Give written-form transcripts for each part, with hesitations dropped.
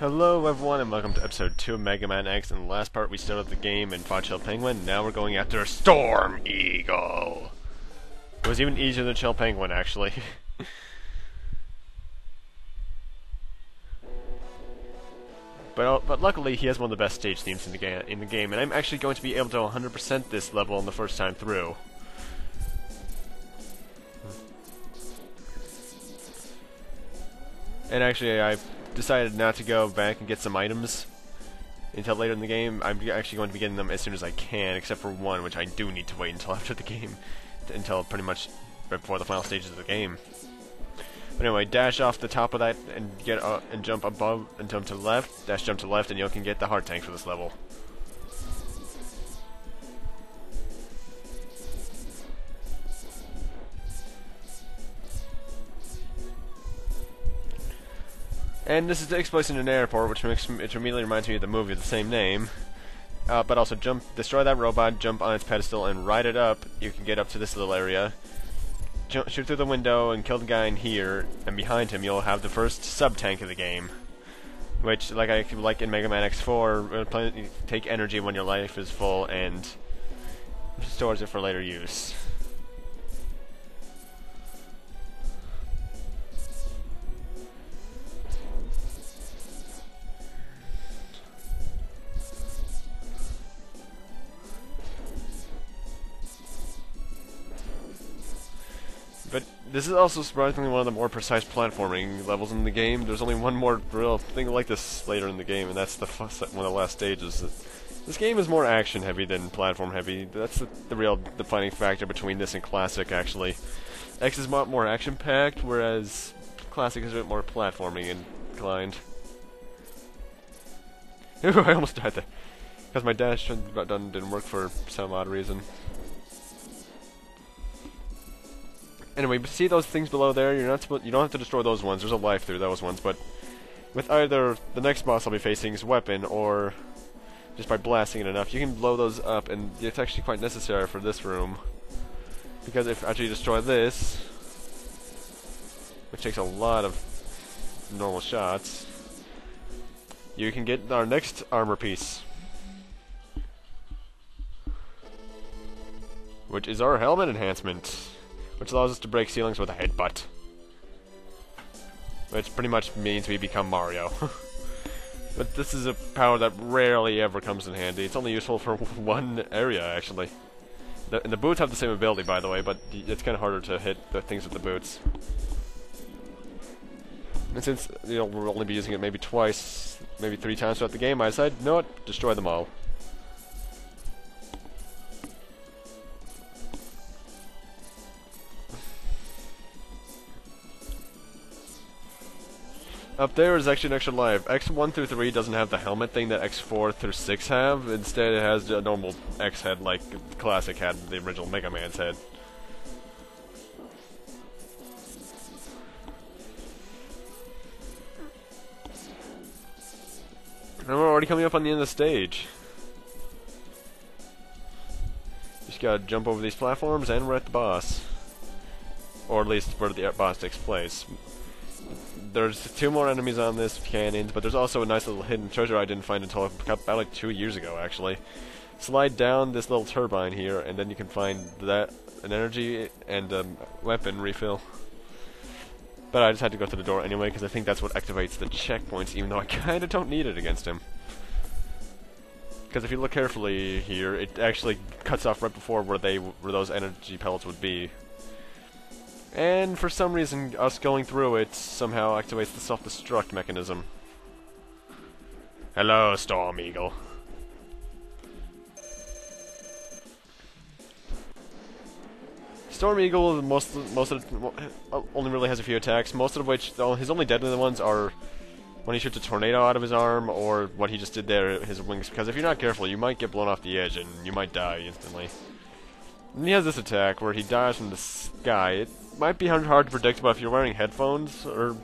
Hello everyone and welcome to episode 2 of Megaman X. In the last part we started the game and fought Chill Penguin. Now we're going after Storm Eagle. It was even easier than Chill Penguin actually. But luckily he has one of the best stage themes in the game, and I'm actually going to be able to 100% this level on the first time through. And actually I've decided not to go back and get some items until later in the game. I'm actually going to be getting them as soon as I can, except for one, which I do need to wait until after the game, until pretty much right before the final stages of the game. But anyway, dash off the top of that and get and jump above and jump to the left. Dash jump to the left, and you can get the heart tank for this level. And this takes place in an airport, which immediately reminds me of the movie of the same name. But also destroy that robot, jump on its pedestal, and ride it up. You can get up to this little area. Shoot through the window and kill the guy in here, and behind him you'll have the first sub-tank of the game. Which, like in Megaman X4, take energy when your life is full and stores it for later use. But this is also surprisingly one of the more precise platforming levels in the game. There's only one more real thing like this later in the game, and that's one of the last stages. This game is more action heavy than platform heavy. That's the real defining factor between this and Classic, actually. X is a lot more action packed, whereas Classic is a bit more platforming inclined. Ooh, I almost died there. Because my dash button didn't work for some odd reason. Anyway, see those things below there? You don't have to destroy those ones. There's a life through those ones, but with either the next boss I'll be facing's weapon or just by blasting it enough, you can blow those up, and it's actually quite necessary for this room. Because if after you destroy this, which takes a lot of normal shots, you can get our next armor piece, which is our helmet enhancement, which allows us to break ceilings with a headbutt. Which pretty much means we become Mario. But this is a power that rarely ever comes in handy. It's only useful for one area, actually. And the boots have the same ability, by the way, but it's kind of harder to hit the things with the boots. And since we'll only be using it maybe twice, maybe 3 times throughout the game, I decided, you know what, destroy them all. Up there is actually an extra life. X1 through 3 doesn't have the helmet thing that X4 through 6 have. Instead, it has a normal X head like Classic had the original Mega Man's head. And we're already coming up on the end of the stage. Just gotta jump over these platforms and we're at the boss. Or at least where the boss takes place. There's 2 more enemies on this cannons, but there's also a nice little hidden treasure I didn't find until about like 2 years ago, actually. Slide down this little turbine here, and then you can find an energy and weapon refill. But I just had to go through the door anyway, because I think that's what activates the checkpoints, even though I kinda don't need it against him. Because if you look carefully here, it actually cuts off right before where those energy pellets would be. And for some reason, us going through it somehow activates the self-destruct mechanism. Hello, Storm Eagle. Storm Eagle only really has a few attacks, most of which, his only deadly ones are when he shoots a tornado out of his arm, or what he just did there, his wings, because if you're not careful, you might get blown off the edge and you might die instantly. And he has this attack where he dives from the sky. It might be hard to predict, but if you're wearing headphones or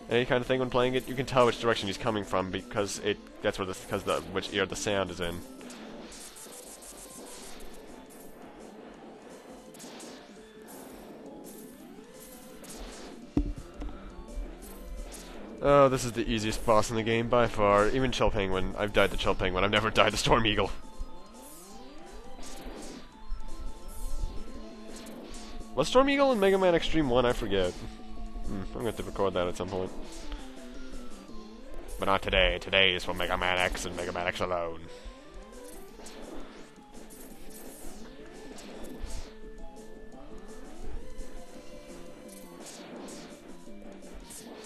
any kind of thing when playing it, you can tell which direction he's coming from because which ear the sound is in. Oh, this is the easiest boss in the game by far. Even Chill Penguin. I've died to Chill Penguin. I've never died to Storm Eagle. Was Storm Eagle in Mega Man Extreme 1? I forget. I'm going to have to record that at some point. But not today. Today is for Mega Man X and Mega Man X alone.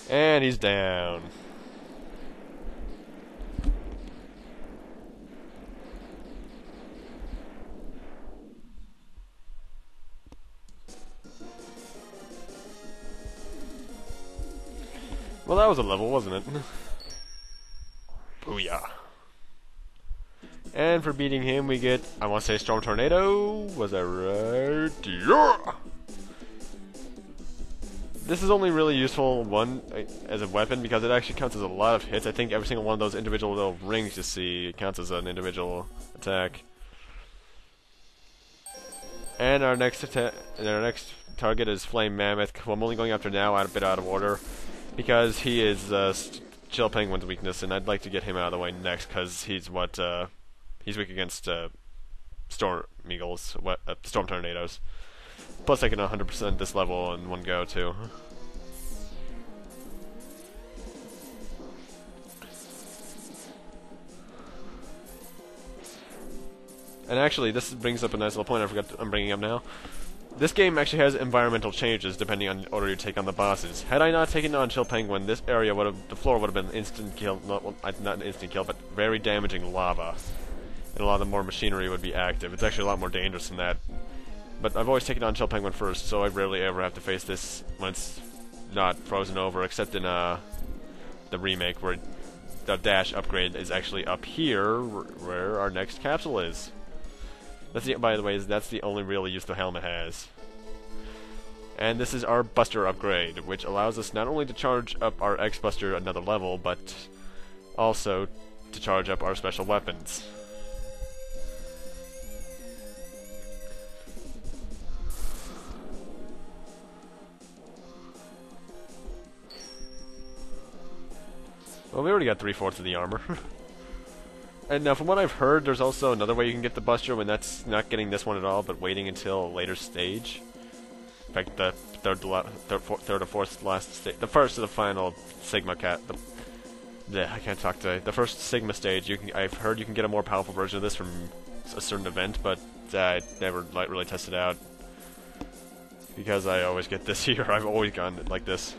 And he's down. Well, that was a level, wasn't it? Booyah. And for beating him, we get, I want to say Storm Tornado. Was that right? Yeah! This is only really useful, as a weapon, because it actually counts as a lot of hits. I think every single one of those individual little rings you see counts as an individual attack. And our next target is Flame Mammoth, who I'm only going after now, a bit out of order, because he is Chill Penguin's weakness, and I'd like to get him out of the way next, because he's he's weak against Storm Eagles, Storm Tornadoes. Plus I can 100% this level in one go, too. And actually, this brings up a nice little point I'm bringing up now. This game actually has environmental changes depending on the order you take on the bosses. Had I not taken on Chill Penguin, this area the floor would have been instant kill, not an instant kill, but very damaging lava. And a lot of the more machinery would be active. It's actually a lot more dangerous than that. But I've always taken on Chill Penguin first, so I rarely ever have to face this when it's not frozen over, except in the remake, where the dash upgrade is actually up here, where our next capsule is. By the way, that's the only real use the helmet has. And this is our Buster upgrade, which allows us not only to charge up our X-Buster another level, but also to charge up our special weapons. Well, we already got 3/4 of the armor. And now, from what I've heard, there's also another way you can get the Buster, when that's not getting this one at all, but waiting until a later stage. In fact, the third or fourth last stage, the first of the final Sigma I can't talk today. The first Sigma stage, I've heard you can get a more powerful version of this from a certain event, but I never really tested out. Because I always get this here, I've always gotten it like this.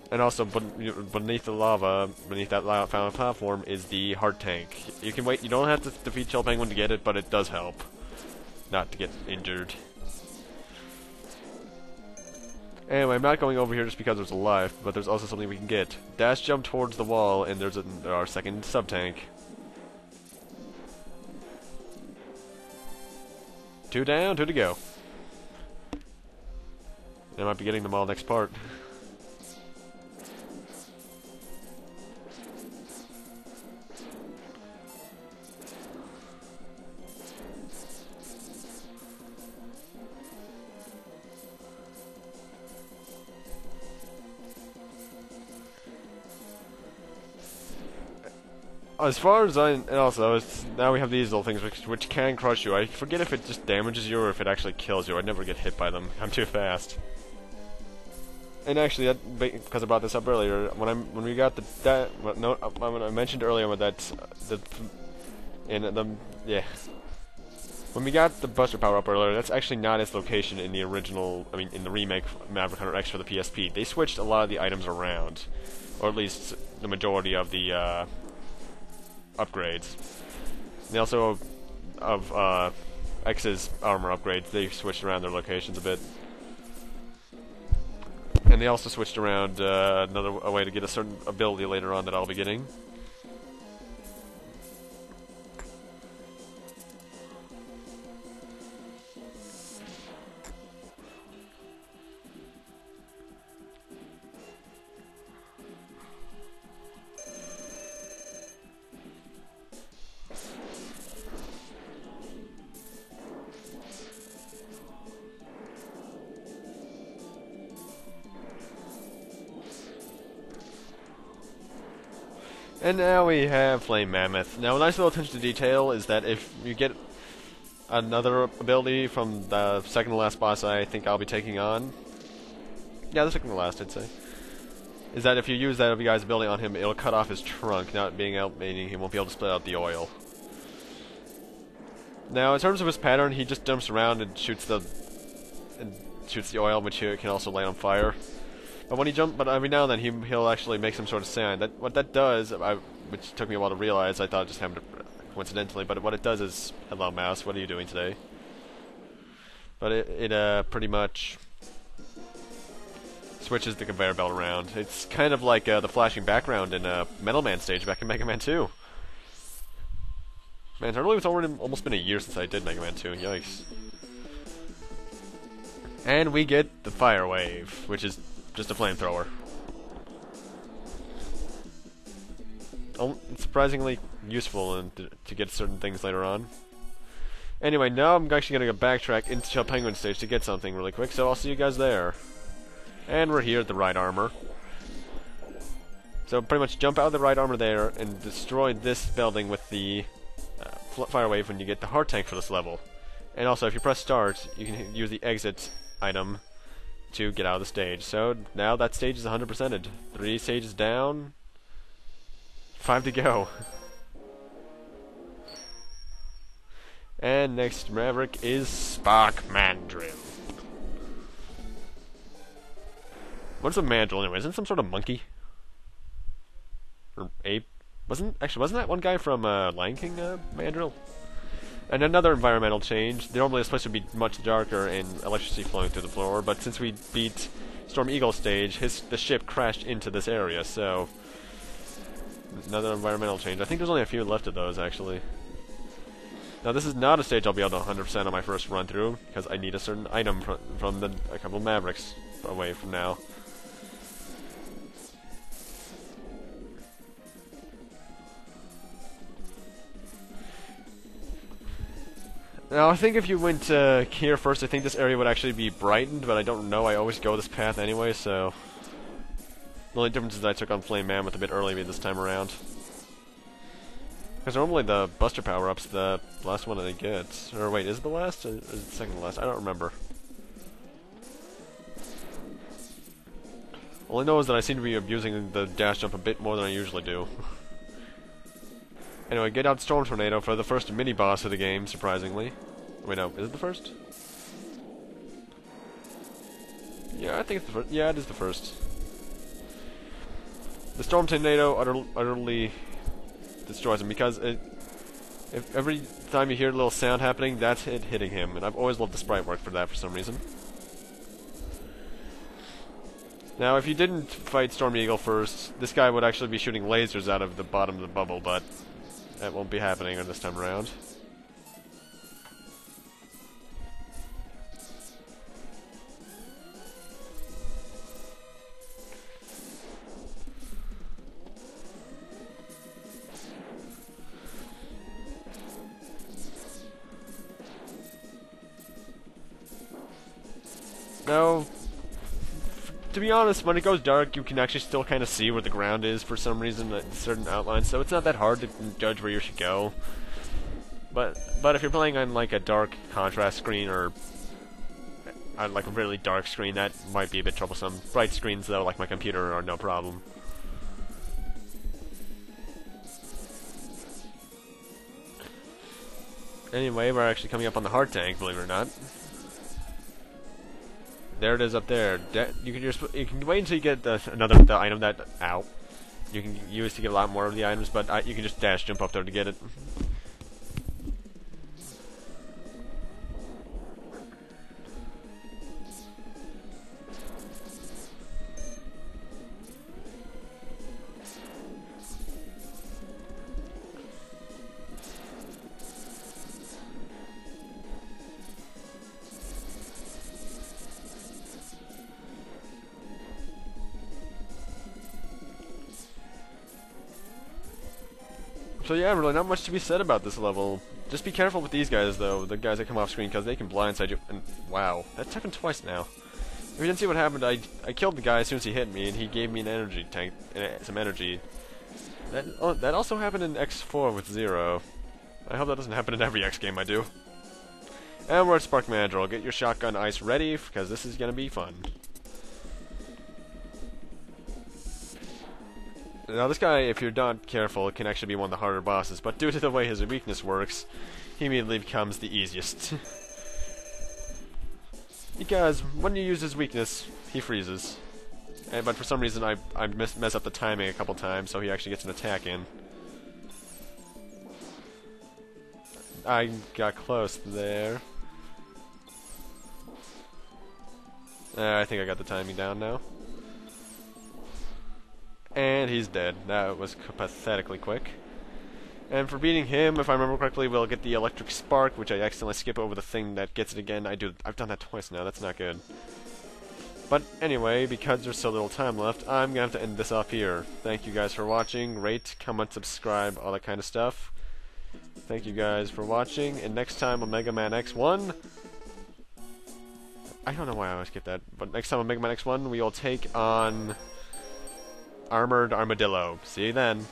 And also, beneath the lava, beneath that final platform, is the heart tank. You can wait. You don't have to defeat Chill Penguin to get it, but it does help not to get injured. Anyway, I'm not going over here just because there's a life, but there's also something we can get. Dash jump towards the wall, and there's our second sub-tank. 2 down, 2 to go. I might be getting them all next part. As far as now we have these little things which can crush you. I forget if it just damages you or if it actually kills you. I never get hit by them. I'm too fast. And actually, because I brought this up earlier, when I mentioned earlier with when we got the Buster power up earlier, that's actually not its location in the original. In the remake Maverick Hunter X for the PSP. They switched a lot of the items around, or at least the majority of the upgrades. They also, of X's armor upgrades, they switched around their locations a bit. And they also switched around a way to get a certain ability later on that I'll be getting. And now we have Flame Mammoth. Now, a nice little attention to detail is that if you get another ability from the second to last boss I think I'll be taking on, yeah, the second to last, I'd say, is that if you use that guy's ability on him, it'll cut off his trunk, not being out, meaning he won't be able to split out the oil. Now, in terms of his pattern, he just jumps around and shoots the oil, which he can also light on fire. But when he but every now and then he'll actually make some sort of sound. What that does, which took me a while to realize, I thought it just happened coincidentally, but what it does is, hello mouse, what are you doing today? But it pretty much switches the conveyor belt around. It's kind of like the flashing background in Metal Man stage back in Mega Man 2. Man, it's already almost been a year since I did Mega Man 2, yikes. And we get the Fire Wave, which is just a flamethrower. It's surprisingly useful to get certain things later on. Anyway, now I'm actually going to go backtrack into Penguin stage to get something really quick, so I'll see you guys there. And we're here at the right armor. So pretty much jump out of the right armor there and destroy this building with the Fire Wave when you get the heart tank for this level. And also, if you press start, you can use the exit item to get out of the stage. So now that stage is 100%ed. 3 stages down, 5 to go. And next Maverick is Spark Mandrill. What's a mandrill anyway? Isn't it some sort of monkey? Or ape? Wasn't that one guy from Lion King mandrill? And another environmental change. Normally it's supposed to be much darker and electricity flowing through the floor, but since we beat Storm Eagle stage, the ship crashed into this area, so another environmental change. I think there's only a few left of those, actually. Now this is not a stage I'll be able to 100% on my first run through, because I need a certain item from a couple of Mavericks away from now. Now, I think if you went here first, I think this area would actually be brightened, but I don't know. I always go this path anyway, so the only difference is I took on Flame Mammoth a bit early this time around. Because normally the Buster power-up's the last one that I get. Or wait, is it the last? Or is it the second to last? I don't remember. All I know is that I seem to be abusing the dash jump a bit more than I usually do. Anyway, get out Storm Tornado for the first mini-boss of the game, surprisingly. Wait, no, is it the first? Yeah, I think it's the first. Yeah, it is the first. The Storm Tornado utterly destroys him, because if every time you hear a little sound happening, that's it hitting him, and I've always loved the sprite work for that for some reason. Now, if you didn't fight Storm Eagle first, this guy would actually be shooting lasers out of the bottom of the bubble, but that won't be happening this time around. Now, to be honest, when it goes dark, you can actually still kind of see where the ground is for some reason, certain outlines, so it's not that hard to judge where you should go. But if you're playing on like a dark contrast screen or on like a really dark screen, that might be a bit troublesome. Bright screens though, like my computer, are no problem. Anyway, we're actually coming up on the heart tank, believe it or not. There it is up there. You can wait until you get the item that you can use to get a lot more of the items, but you can just dash jump up there to get it. So yeah, really not much to be said about this level. Just be careful with these guys, though, the guys that come off screen, because they can blindside you. And wow, that's happened twice now. If you didn't see what happened, I killed the guy as soon as he hit me, and he gave me an energy tank, some energy. That also happened in X4 with Zero. I hope that doesn't happen in every X game I do. And we're at Spark Manager. I'll get your shotgun ice ready, because this is going to be fun. Now this guy, if you're not careful, can actually be one of the harder bosses, but due to the way his weakness works, he immediately becomes the easiest. Because when you use his weakness, he freezes. But for some reason I mess up the timing a couple times, so he actually gets an attack in. I got close there. I think I got the timing down now. And he's dead. That was pathetically quick. And for beating him, if I remember correctly, we'll get the electric spark, which I accidentally skip over the thing that gets it again. I've done that twice now, that's not good. But anyway, because there's so little time left, I'm gonna have to end this off here. Thank you guys for watching. Rate, comment, subscribe, all that kind of stuff. Thank you guys for watching, and next time on Mega Man X1... I don't know why I always get that, but next time on Mega Man X1, we will take on... Armored Armadillo. See you then.